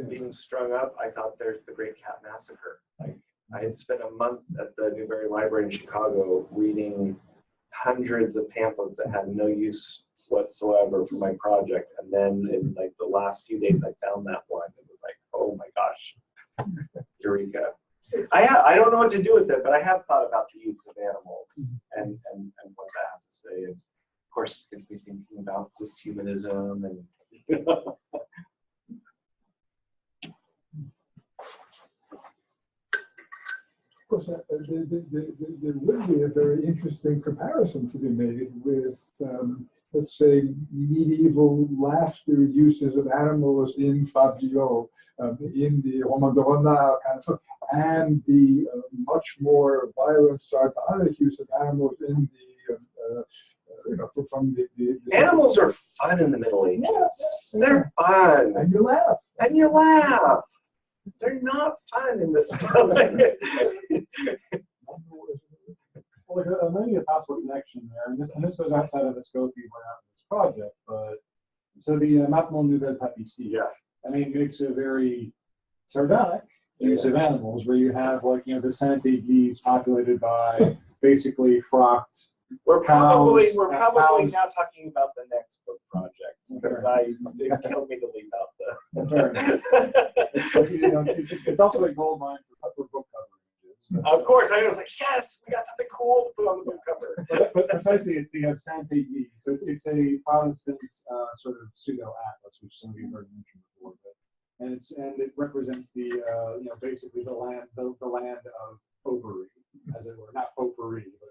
being strung up, I thought there's the Great Cat Massacre. Like, I had spent a month at the Newberry Library in Chicago reading hundreds of pamphlets that had no use whatsoever for my project, and then in like the last few days I found that one. It was like, oh my gosh, eureka. I don't know what to do with it, but I have thought about the use of animals and what that has to say. And of course, it's me thinking about humanism and Of course, there would be a very interesting comparison to be made with, let's say, medieval laughter uses of animals in Fabio, in the Roman de Renard kind of stuff, and the much more violent sardonic use of animals in the from the animals are fun in the Middle Ages. Yes. They're fun. And you laugh. And you laugh. They're not fun in the stomach. Well, there's maybe a possible connection there, and this goes outside of the scope you went out in this project, but so the Maintenant Nouvelle Papissie, I mean, makes a very sardonic use of animals, where you have the Saint-Église populated by basically frocked. We're probably cows. now talking about the next book project, because it killed me to leave out It's also a gold mine for book cover. Of course, I was like, yes, we got something cool to put on the book cover. But precisely, it's the Saint-Église. So it's a Protestant sort of pseudo atlas, which some of you heard mentioned before. And it represents the basically the land of popery, as it were, not potpourri, but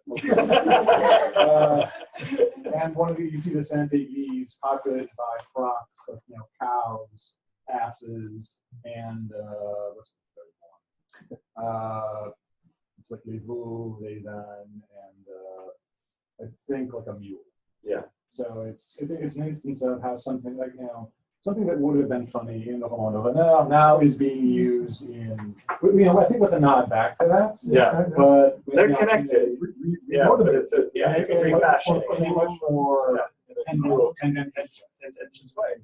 and one of you see the Saint-Église populated by flocks of cows, asses, and what's the third one? It's like les veaux, les ânes, and I think like a mule. Yeah. So it's an instance of how something like something that would have been funny in the Roman de Renard now is being used in, I think with a nod back to that. Yeah. But they're connected. But it's a refashioning. In a much more tendentious way.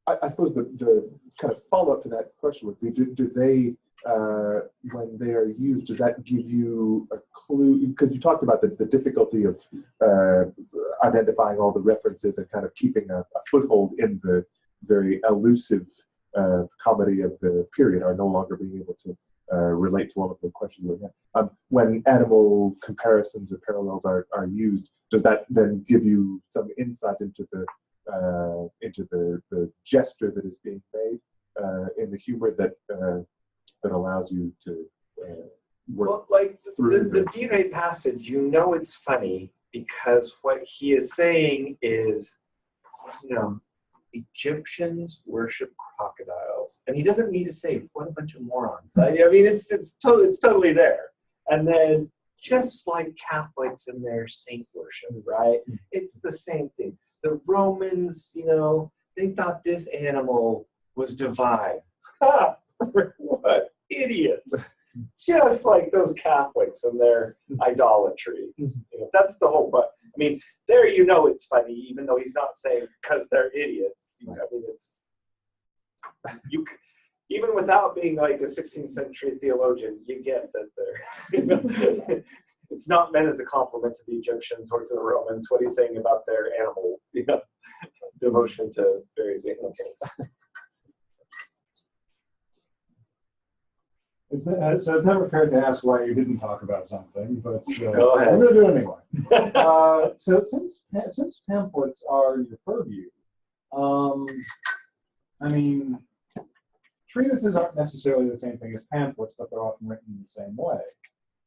I suppose the kind of follow-up to that question would be, do they when they are used, does that give you a clue? Because you talked about the difficulty of identifying all the references and kind of keeping a foothold in the very elusive comedy of the period, or no longer being able to relate to all of the questions we have. When animal comparisons or parallels are used, does that then give you some insight into the gesture that is being made in the humor that allows you to work Well, like through the Vive passage, you know it's funny because what he is saying is, you know, Egyptians worship crocodiles, and he doesn't need to say what a bunch of morons. I mean, it's totally there. And then just like Catholics in their saint worship, right? It's the same thing. The Romans, you know, they thought this animal was divine. Ha! What idiots! Just like those Catholics and their idolatry. You know, that's the whole. But I mean, there you know it's funny, even though he's not saying because they're idiots. I mean, it's even without being like a 16th century theologian, you get that they're. You know, it's not meant as a compliment to the Egyptians or to the Romans. What he's saying about their animal, you know, devotion to various animals. So it's never fair to ask why you didn't talk about something, but Go ahead. I'm going to do it anyway. So since pamphlets are your purview, I mean, treatises aren't necessarily the same thing as pamphlets, but they're often written in the same way.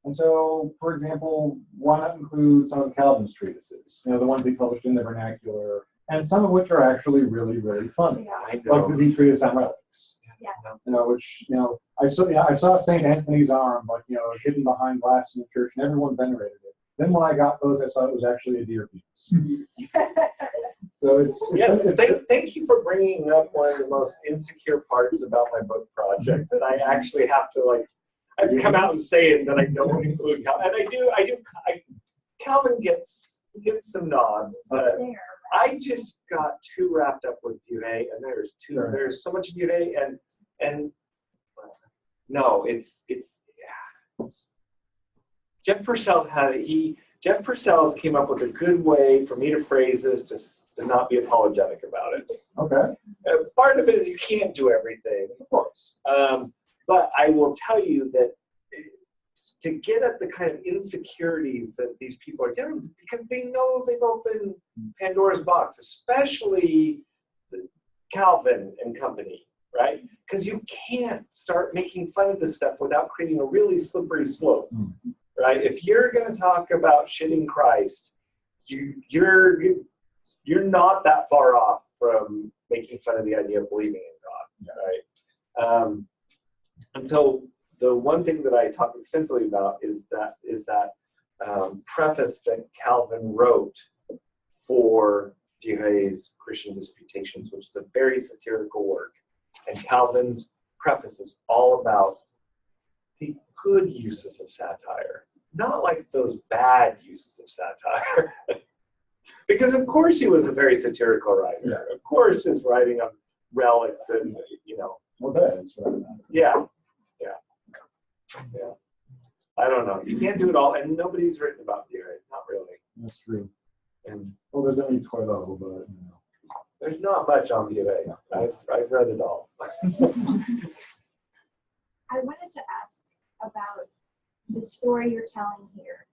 And so, for example, why not include some of Calvin's treatises? You know, the ones he published in the vernacular, and some of which are actually really, really funny, like the V Treatise on Relics. Yeah. You know, which, you know, I saw St. Anthony's arm, like, you know, hidden behind glass in the church, and everyone venerated it. Then when I got those, I saw it was actually a deer penis. So it's Yes, thank you for bringing up one of the most insecure parts about my book project that I actually have to, like, I've come out and say it that I don't include Calvin, and I do. Calvin gets some nods. I just got too wrapped up with Vive, and there's so much Vive, and no, it's yeah. Jeff Purcell Jeff Purcell came up with a good way for me to phrase this to not be apologetic about it. okay. Part of it is you can't do everything, Of course. but I will tell you that to get at the kind of insecurities that these people are dealing with, because they know they've opened Pandora's box, especially Calvin and company, right? Because you can't start making fun of this stuff without creating a really slippery slope, right? If you're going to talk about shitting Christ, you're not that far off from making fun of the idea of believing in God, right? And so the one thing that I talk extensively about is that preface that Calvin wrote for Vive's Christian Disputations, which is a very satirical work. And Calvin's preface is all about the good uses of satire, not like those bad uses of satire. Because of course he was a very satirical writer. Yeah. Of course his writing on relics and, you know. Well, that is right. Yeah. I don't know. You can't do it all, and nobody's written about Vive. Not really. That's true. And well, there's only Toilo, but you know. There's not much on Vive. No. I've read it all. I wanted to ask about the story you're telling here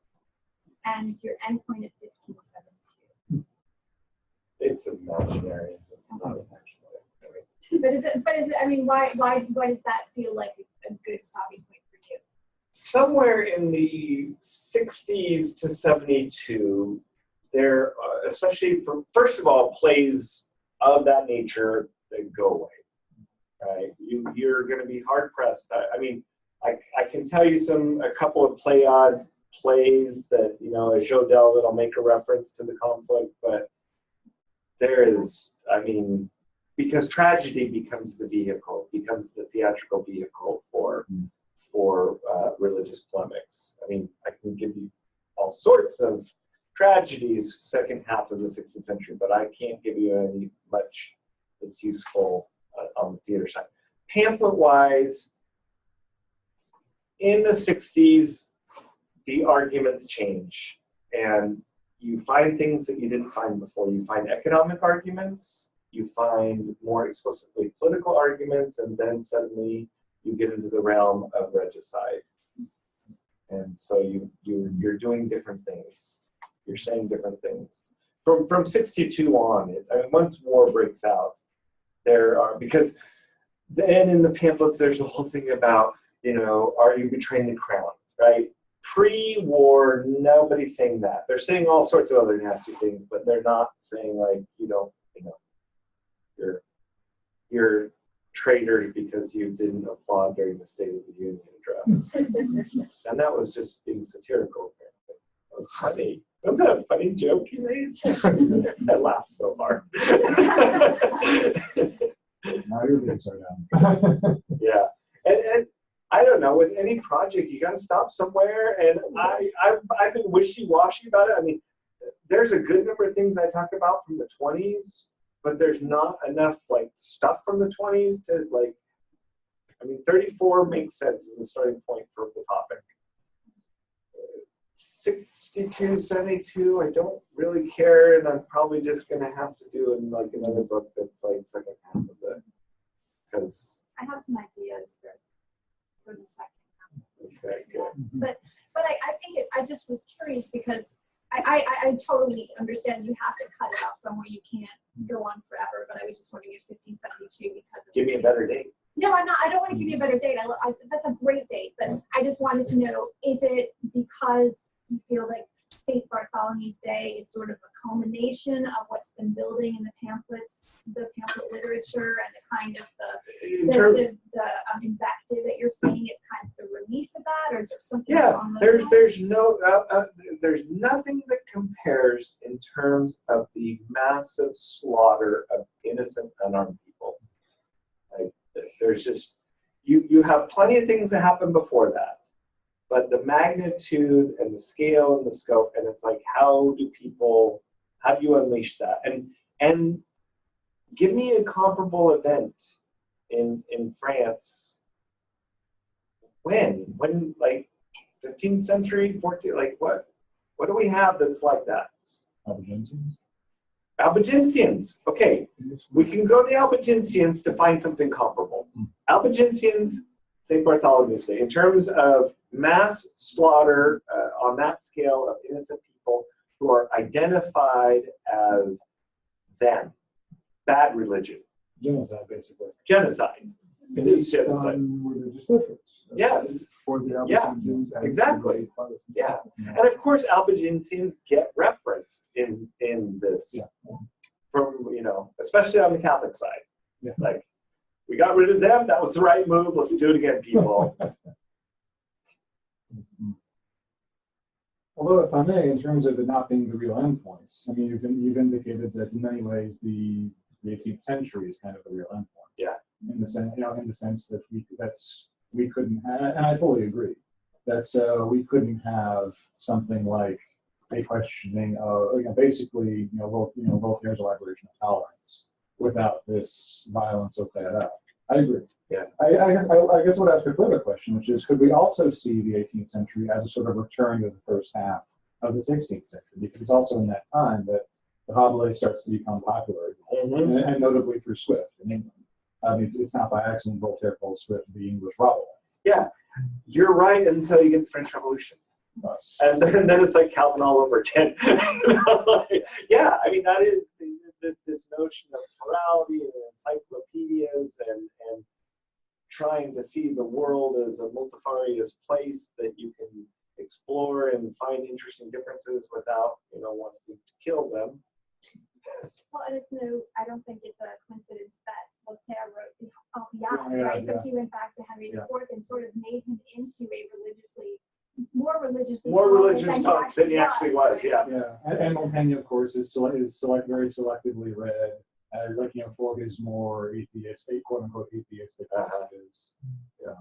and your endpoint of 1572. It's imaginary. It's not imaginary. But is it? I mean, why does that feel like a good stopping point for you? Somewhere in the 60s to 72, there, especially for, first of all, plays of that nature that go away, right? You're going to be hard pressed. I mean, I can tell you a couple of Pleiad plays that, you know, a Jodel that'll make a reference to the conflict, but there is, I mean, because tragedy becomes the vehicle, becomes the theatrical vehicle for religious polemics. I mean, I can give you all sorts of tragedies second half of the 16th century, but I can't give you any much that's useful on the theater side. Pamphlet-wise, in the 60s, the arguments change, and you find things that you didn't find before. You find economic arguments, you find more explicitly political arguments, and then suddenly you get into the realm of regicide. And so you're doing different things. You're saying different things. From 62 on, I mean, once war breaks out, there are, because then in the pamphlets, there's a whole thing about, you know, are you betraying the crown, right? Pre-war, nobody's saying that. They're saying all sorts of other nasty things, but they're not saying like, you're traitors because you didn't applaud during the State of the Union address. And that was just being satirical. That was funny. Wasn't that a funny joke you made? I laughed so hard. Now your legs are down. Yeah. And I don't know, with any project, you got to stop somewhere. And I've been wishy-washy about it. I mean, there's a good number of things I talk about from the 20s, but there's not enough like stuff from the 20s to like, I mean, 34 makes sense as a starting point for the topic. 62, 72, I don't really care, and I'm probably just going to have to do in like another book that's like second half of it. Because I have some ideas for the second half. okay, good. But I think I just was curious because I totally understand you have to cut it off somewhere. You can't go on forever. But I was just wondering if 1572 because of Give me a better date. No, I'm not. I don't want to give you a better date. That's a great date. But I just wanted to know: is it because you feel like St. Bartholomew's Day is sort of a culmination of what's been building in the pamphlets, the pamphlet literature, and the kind of the invective that you're saying is kind of the release of that, or is there something? Yeah, along those lines? there's nothing that compares in terms of the massive slaughter of innocent unarmed people. Like, there's just you have plenty of things that happen before that. But the magnitude and the scale and the scope, and it's like, how do you unleash that? And give me a comparable event in France. When like 15th century, 14th, like what do we have that's like that? Albigensians. Okay, we can go to the Albigensians to find something comparable. Albigensians, St. Bartholomew's Day, in terms of mass slaughter on that scale of innocent people who are identified as them. Bad religion. Genocide, basically. Genocide. It is genocide. Religious difference. Yes. For the Yeah, Albigensians and exactly. the Protestants. Yeah. And of course, Albigensians get referenced in this. Yeah. From, especially on the Catholic side. Yeah. Like, we got rid of them. That was the right move. Let's do it again, people. Although, if I may, in terms of it not being the real endpoints, I mean, you've indicated that in many ways the 18th century is kind of the real endpoint. Yeah. In the sense that we couldn't, and I fully agree that we couldn't have something like a questioning of basically Voltaire's elaboration of tolerance without this violence so fed up. I agree. Yeah. I guess I would ask a further question, which is, could we also see the 18th century as a sort of return to the first half of the 16th century? Because it's also in that time that the Rabelais starts to become popular, and notably through Swift in England. I mean, it's not by accident Voltaire calls Swift the English Rabelais. Yeah, you're right until you get the French Revolution. And then it's like Calvin all over again. Yeah, I mean, that is this notion of morality and encyclopedias and trying to see the world as a multifarious place that you can explore and find interesting differences without, wanting to kill them. Well, and I don't think it's a coincidence that Voltaire wrote the Yeah, right? So yeah. he went back to Henry Yeah. IV and sort of made him into a more religiously More tolerant religious talk than he actually was, right? yeah. Yeah, and Montaigne, of course, is very selectively read. For his more atheistic, quote unquote atheistic passages. Yeah.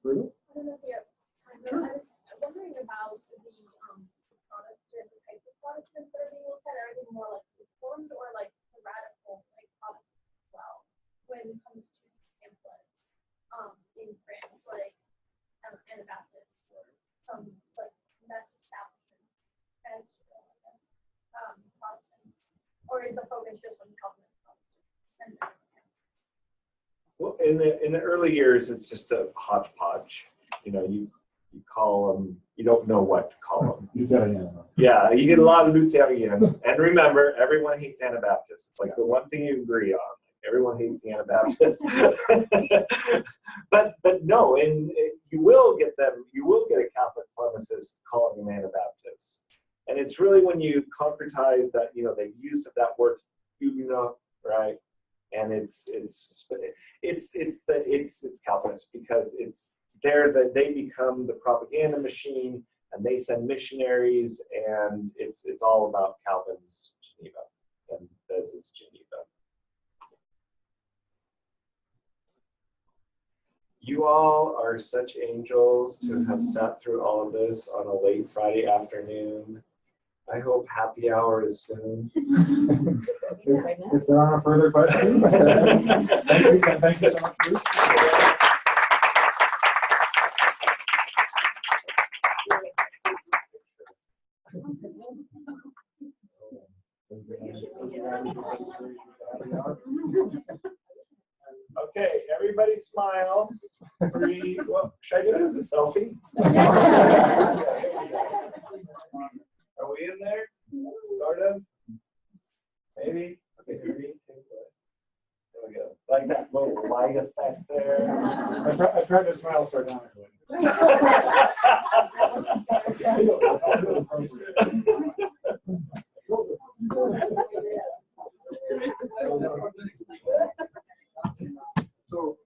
Really? I don't know if you have time, but Sure. I was wondering about the Protestant types of Protestants that are being looked at. Are they more like Reformed or like the radical, like Protestant as well, when it comes to these pamphlets? in the early years, it's just a hodgepodge. You know, you call them, you don't know what to call them. Yeah, you get a lot of Lutheran. And remember, everyone hates Anabaptists. It's like the one thing you agree on. Everyone hates the Anabaptists. but no, and you will get them, you will get a Catholic pharmacist calling them Anabaptists. And it's really when you concretize that, you know, the use of that word, right? And it's Calvinist because it's there that they become the propaganda machine and they send missionaries, and it's all about Calvin's Geneva and Bez's Geneva. You all are such angels to have sat through all of this on a late Friday afternoon. I hope happy hour is soon. If there are no further questions, thank you so much, Bruce. Okay, everybody smile. Well, should I do it as a selfie? Are we in there? Sort of? Maybe? Okay, 3, 2, 1. There we go. Like that little light effect there. I tried to smile sardonically. So,